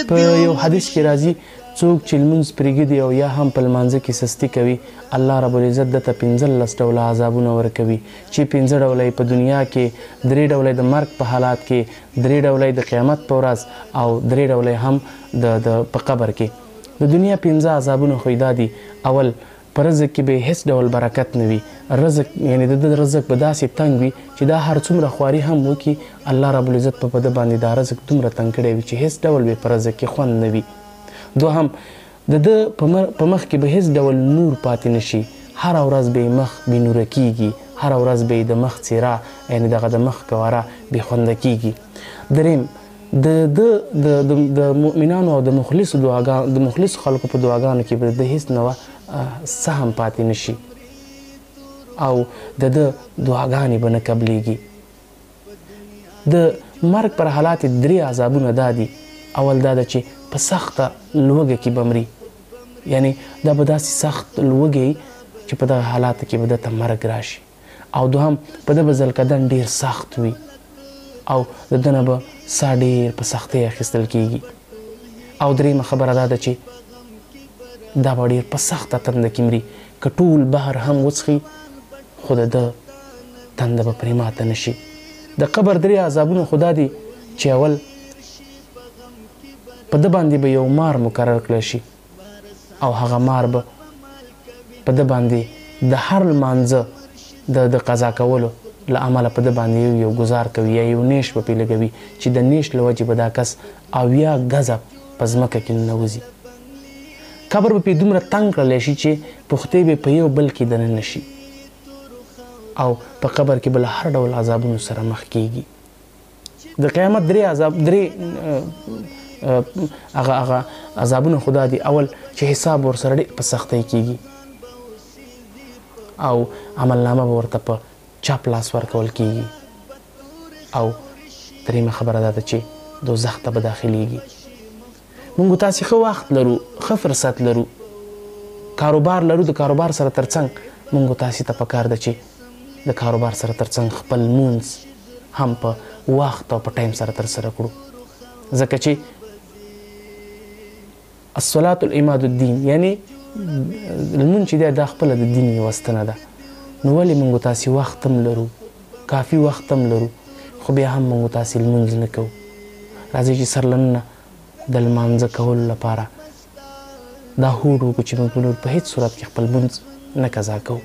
په یو حدیث کې راځي څوک چې لمونځ پرېږدي او یا هم په لمانځه کې سستي کوي الله رب العزت دته 15 ډوله عذابونه ورکوي چې 15 ډوله په دنیا کې 3 ډوله د مرګ په حالات کې 3 ډوله د قیامت په ورځ او 3 ډوله هم د په قبر کې د دنیا 15 عذابونه خو دا دي اول پر رزق کې به هیڅ ډول برکت نه وي رزق یعنی د رزق به داسې تنګ وي چې دا هر څومره خواري هم وکړي الله رب العزت په ده باندې دا رزق دومره تنګ کړی وي چې هیڅ ډول به پر رزق کې خوند نه وي دوهم د ده په مخ کې به هیڅ ډول نور پاتې نشي هره ورځ به مخ بېنوره کیږي هره ورځ به د مخ څیره یعنی دغه د مخ کواره بې خونده کیږي دریم د مؤمنانو او د مخلصو خلکو په دعاګانو کې به د هیڅ نوع سهم پاتې نشي او د دعاګانې به نه قبلیږي د مرګ پر حالات 3 عذابونه دا دي اول دا ده چې په سخته لوږه کې به مري یعنی دا به داسې سخت لوږی چې په دغه حالاتو کې به دته مرګ راشي او دوهم په ده به ځلکدن ډېر سخت وي او د ده نه به ساه ډېر په سختۍ اخیستل کیږي او دریمه خبره دا ده چې دا به ډېر په سخته تنده کې مري که ټول بحر هم وڅښي خو د ده تنده به پرې ماته نه شي د قبر 3 عذابونه خو دا دي چې اول په ده باندې به یو مار مقرر کړی شي او هغه مار به په ده باندې د هر لمانځه د قضا کولو له امله په ده باندې یو ګزار کوي یا یو نیش به پرې لګوي چې د نیش له وجې به دا کس 80 ګزه په ځمکه کې ننوځي قبر به پرې دومره تنګ کړلی شي چې پښتۍ به په یو بل کې دننه شي او په قبر کې به له هر ډول عذابونو سره مخ کیږي د قیامت 3 عذابونه خدا دي اول چې حساب ورسره ډېر په سختۍ کیږي او عملنامه به ورته په چاپ لاس ورکول کیږي او دریمه خبره دا ده چې دوزخ ته به داخلیږي موږ تاسې ښه وخت لرو ښه فرصت لرو کاروبار لرو د کاروبار سره ترڅنګ موږ تاسې ته پکار ده چې د کاروبار سره ترڅنګ خپل لمونځ هم په وخت او په ټایم سره ترسره کړو ځکه چې الصلاة العماد الدین یعنی لمونځ چې دی دا خپله د دین یوه ستنه ده نو ولې موږ تاسې وخت هم لرو کافي وخت هم لرو خو بیا هم موږ تاسې لمونځ نه کوو راځئ چې سرلننه د لمانځه کولو لپاره دا هوډ وکړو چې موږ په هیڅ صورت کې خپل لمونځ نه قضا کوو